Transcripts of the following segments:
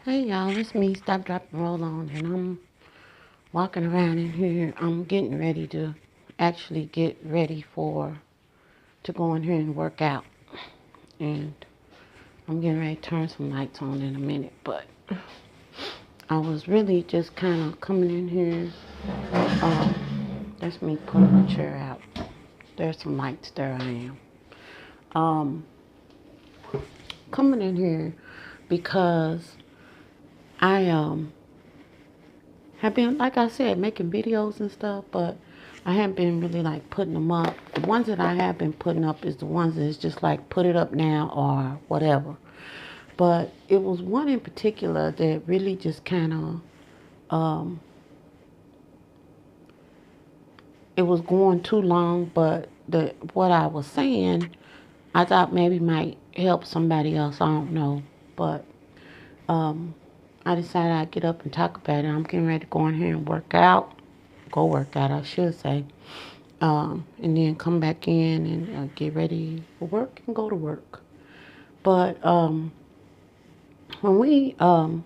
Hey y'all, it's me, Stop, Drop, and Roll On, and I'm walking around in here. I'm getting ready to actually get ready to go in here and work out. And I'm getting ready to turn some lights on in a minute, but I was really just kind of coming in here. That's me pulling my chair out. There's some lights there. I am. Um, Coming in here because I have been, like I said, making videos and stuff, but I haven't been really like putting them up. The ones that I have been putting up is the ones that's just like put it up now or whatever. But it was one in particular that really just kind of, it was going too long, but what I was saying, I thought maybe might help somebody else. I don't know, but um, I decided I'd get up and talk about it. I'm getting ready to go in here and work out. Go work out, I should say. And then come back in and get ready for work and go to work. But when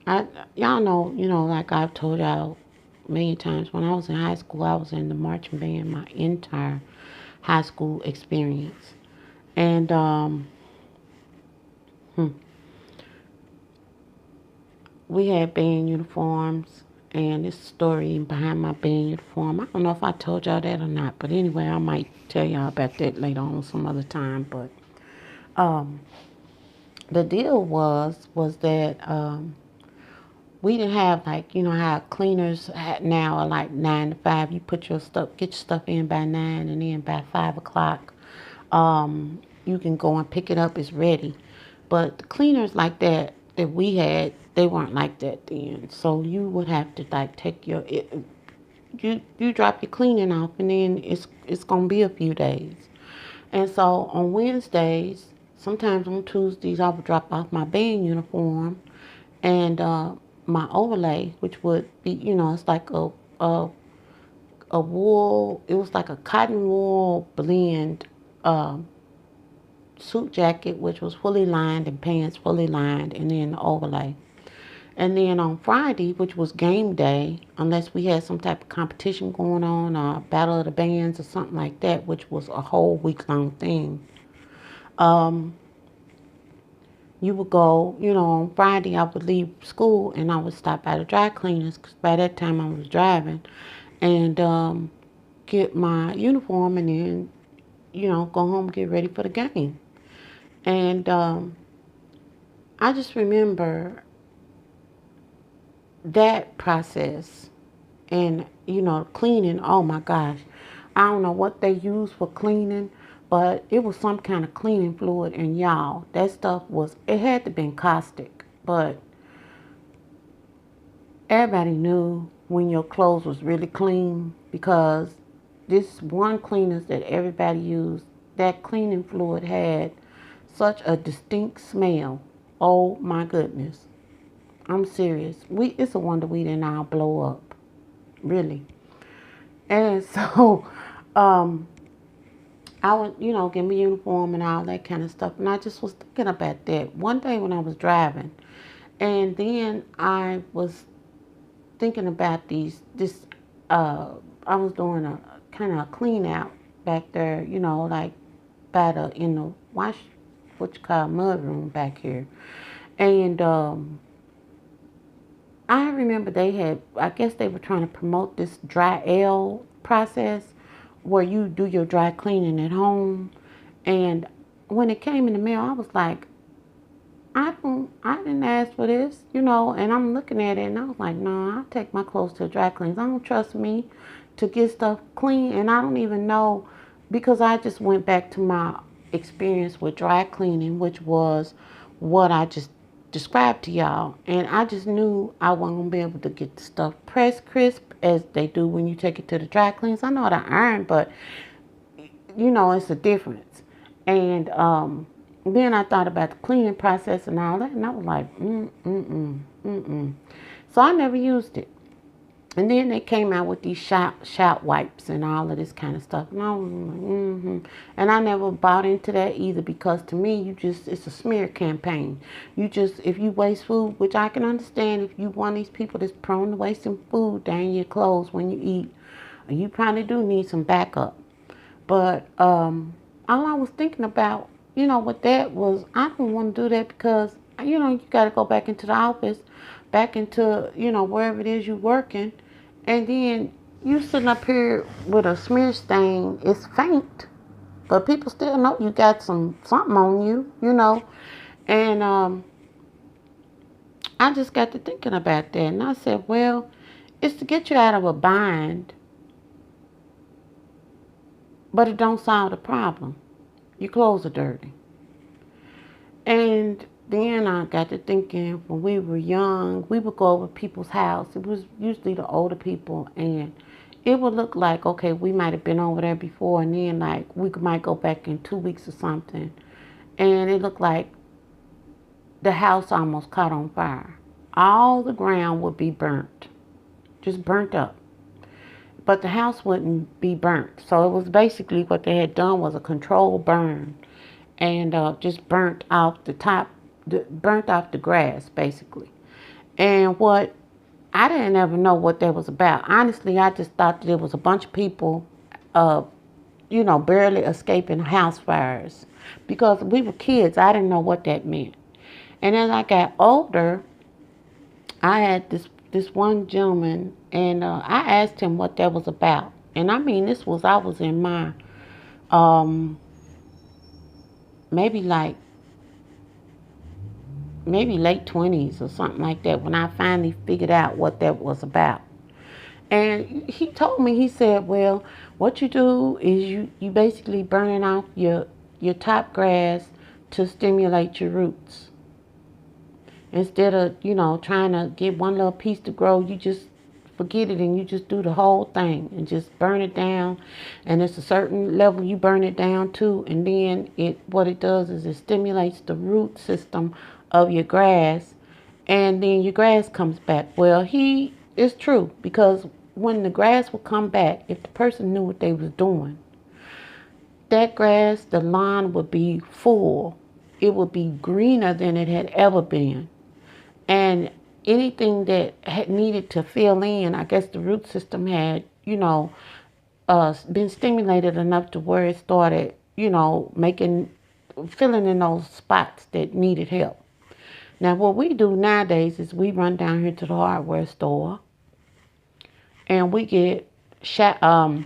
I y'all know, like I've told y'all a million times, when I was in high school, I was in the marching band my entire high school experience, and hmm, we had band uniforms. And this story behind my band uniform, I don't know if I told y'all that or not, but anyway, I might tell y'all about that later on some other time. But um, the deal was that we didn't have, like, how cleaners now are like 9 to 5. You put your stuff, get your stuff in by 9, and then by 5 o'clock, you can go and pick it up. It's ready. But the cleaners like that we had, they weren't like that then. So you would have to like take you drop your cleaning off, and then it's gonna be a few days. And so on Wednesdays, sometimes on Tuesdays, I would drop off my band uniform and my overlay, which would be, it's like a, a wool, it was like a cotton wool blend um, suit jacket, which was fully lined, and pants fully lined, and then the overlay. And then on Friday, which was game day, unless we had some type of competition going on, or Battle of the Bands or something like that, which was a whole week long thing, um, you would go, on Friday I would leave school and I would stop by the dry cleaners because by that time I was driving and get my uniform and then, go home and get ready for the game. And I just remember that process and, cleaning. Oh my gosh. I don't know what they use for cleaning, but it was some kind of cleaning fluid. And y'all, that stuff it had to been caustic, but everybody knew when your clothes was really clean because this one cleaners that everybody used, that cleaning fluid had such a distinct smell. Oh my goodness. I'm serious. It's a wonder we didn't all blow up. Really. And so um I would, get my uniform and all that kind of stuff. And I just was thinking about that one day when I was driving. And then I was thinking about this I was doing a kind of clean out back there, like by in the wash, what you call mud room back here. And I remember I guess they were trying to promote this dry L process where you do your dry cleaning at home. And when it came in the mail, I was like, I didn't ask for this, and I'm looking at it and I was like, no, I'll take my clothes to dry cleaners. I don't trust me to get stuff clean. And I don't even know, because I just went back to my experience with dry cleaning, which was what I just described to y'all. And I just knew I wasn't going to be able to get the stuff pressed crisp as they do when you take it to the dry cleaners. I know how to iron, but it's a difference. And then I thought about the cleaning process and all that, and I was like, mm. So I never used it. And then they came out with these shout wipes and all of this kind of stuff. And I was like, And I never bought into that either, because to me, it's a smear campaign. If you waste food, which I can understand, if you one of these people that's prone to wasting food down your clothes when you eat, you probably do need some backup. But all I was thinking about, with that was, I don't want to do that because, you got to go back into the office, back into, wherever it is you're working. And then you sitting up here with a smear stain. It's faint, but people still know you got something on you. And I just got to thinking about that. And I said, well, it's to get you out of a bind, but it don't solve the problem. Your clothes are dirty. And then I got to thinking, when we were young, we would go over people's house. It was usually the older people, and it would look like, okay, we might have been over there before, and then like we might go back in 2 weeks or something, and it looked like the house almost caught on fire. All the ground would be burnt, just burnt up. But the house wouldn't be burnt. So it was basically, what they had done was a controlled burn, and just burnt off the top, burnt off the grass, basically. And what I didn't ever know what that was about. Honestly, I just thought that it was a bunch of people, barely escaping house fires. Because we were kids, I didn't know what that meant. And as I got older, I had this one gentleman, and I asked him what that was about. And I mean, I was in my maybe late 20s or something like that, when I finally figured out what that was about. And he told me, he said, well, what you do is you basically burning off your top grass to stimulate your roots. Instead of, trying to get one little piece to grow, you just forget it and you just do the whole thing and just burn it down. And it's a certain level you burn it down to, and then what it does is it stimulates the root system of your grass, and then your grass comes back. Well, it's true, because when the grass will come back, if the person knew what they was doing, that grass, the lawn would be full. It would be greener than it had ever been. And anything that had needed to fill in, I guess the root system had, been stimulated enough to where it started, filling in those spots that needed help. Now, what we do nowadays is we run down here to the hardware store, and we get I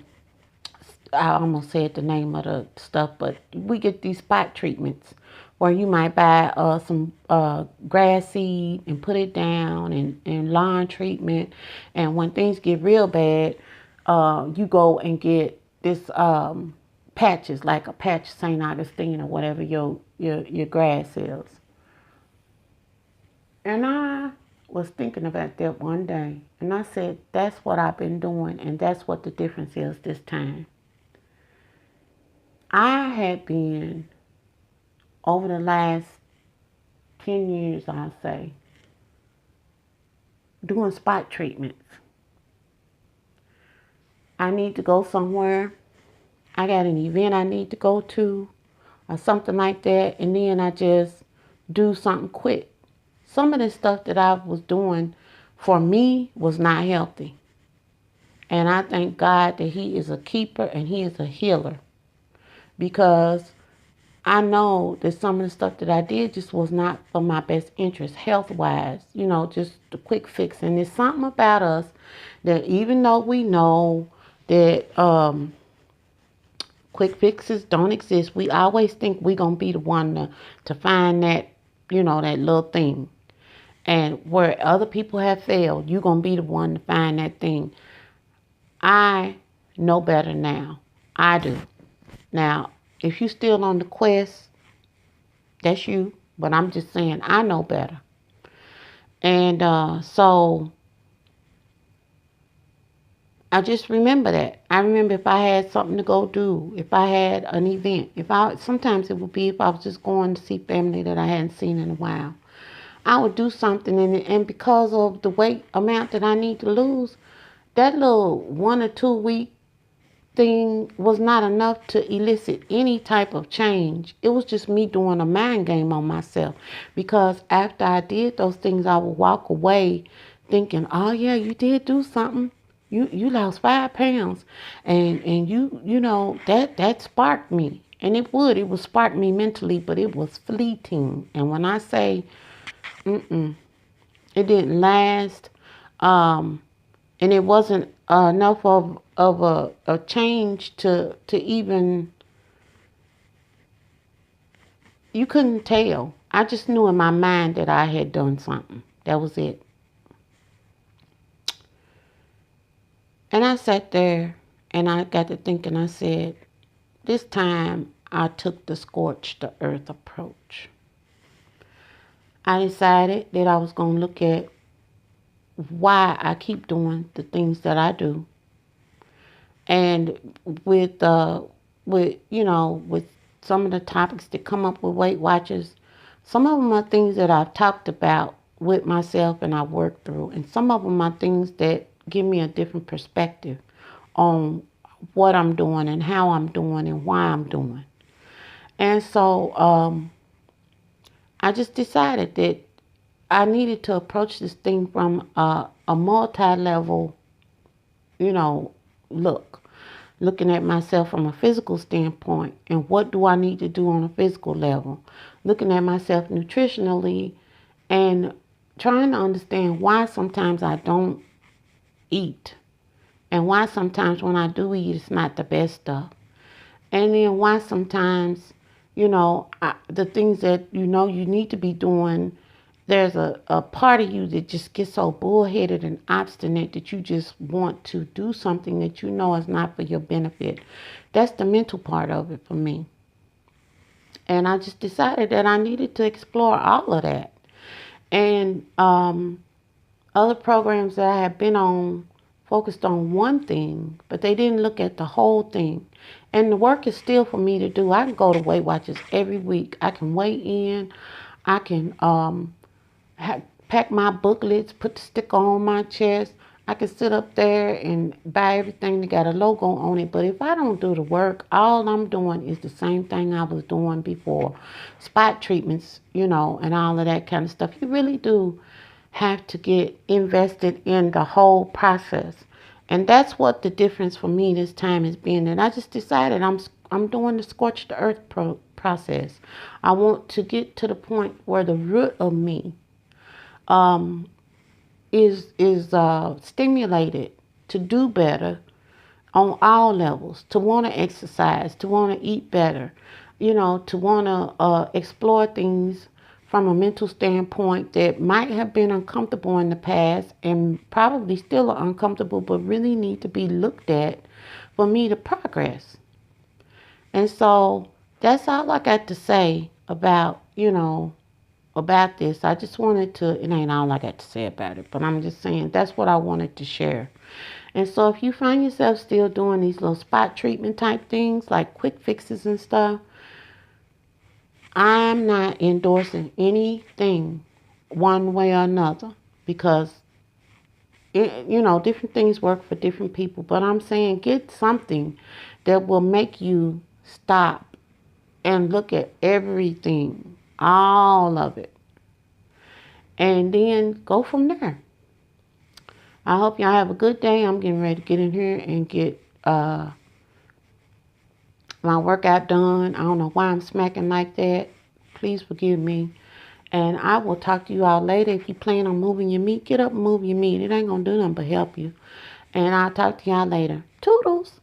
almost said the name of the stuff, but we get these spot treatments where you might buy some grass seed and put it down, and lawn treatment. And when things get real bad, you go and get this patches, like a patch St. Augustine or whatever your grass is. And I was thinking about that one day, and I said, that's what I've been doing, and that's what the difference is this time. I had been, over the last 10 years, I'll say, doing spot treatments. I need to go somewhere. I got an event I need to go to or something like that, and then I just do something quick. Some of the stuff that I was doing for me was not healthy. And I thank God that He is a keeper and He is a healer, because I know that some of the stuff that I did just was not for my best interest health-wise, just the quick fix. And there's something about us that, even though we know that quick fixes don't exist, we always think we're going to be the one to find that, that little thing. And where other people have failed, you're going to be the one to find that thing. I know better now. I do. Now, if you're still on the quest, that's you. But I'm just saying, I know better. And so I just remember that. I remember if I had something to go do, if I had an event, sometimes it would be if I was just going to see family that I hadn't seen in a while. I would do something, and because of the weight amount that I need to lose, that little 1 or 2 week thing was not enough to elicit any type of change. It was just me doing a mind game on myself, because after I did those things, I would walk away thinking, oh yeah, you did do something. You lost 5 pounds, and you know that sparked me. And it would spark me mentally, but it was fleeting. And when I say it didn't last, um and it wasn't enough of a change to even, you couldn't tell. I just knew in my mind that I had done something. That was it. And I sat there and I got to thinking. I said, this time I took the scorch the earth approach. I decided that I was going to look at why I keep doing the things that I do. And with with some of the topics that come up with Weight Watchers, some of them are things that I've talked about with myself and I worked through, and some of them are things that give me a different perspective on what I'm doing and how I'm doing and why I'm doing. And so I just decided that I needed to approach this thing from a multi-level, you know, look. Looking at myself from a physical standpoint and what do I need to do on a physical level. Looking at myself nutritionally and trying to understand why sometimes I don't eat and why sometimes when I do eat, it's not the best stuff. And then why sometimes, the things that you need to be doing, there's a part of you that just gets so bullheaded and obstinate that you just want to do something that you know is not for your benefit. That's the mental part of it for me. And I just decided that I needed to explore all of that. And other programs that I have been on focused on one thing, but they didn't look at the whole thing. And the work is still for me to do. I can go to Weight Watchers every week. I can weigh in. I can pack my booklets, put the sticker on my chest. I can sit up there and buy everything that got a logo on it. But if I don't do the work, all I'm doing is the same thing I was doing before. Spot treatments, and all of that kind of stuff. You really do have to get invested in the whole process. And that's what the difference for me this time has been. And I just decided I'm doing the Scorch the Earth process. I want to get to the point where the root of me is stimulated to do better on all levels, to want to exercise, to want to eat better, to want to explore things from a mental standpoint that might have been uncomfortable in the past and probably still are uncomfortable, but really need to be looked at for me to progress. And so that's all I got to say about this. I just wanted to, it ain't all I got to say about it, but I'm just saying that's what I wanted to share. And so if you find yourself still doing these little spot treatment type things like quick fixes and stuff, I'm not endorsing anything one way or another, because different things work for different people. But I'm saying get something that will make you stop and look at everything, all of it, and then go from there. I hope y'all have a good day. I'm getting ready to get in here and get my workout done. I don't know why I'm smacking like that. Please forgive me. And I will talk to you all later. If you plan on moving your meat, get up and move your meat. It ain't going to do nothing but help you. And I'll talk to y'all later. Toodles.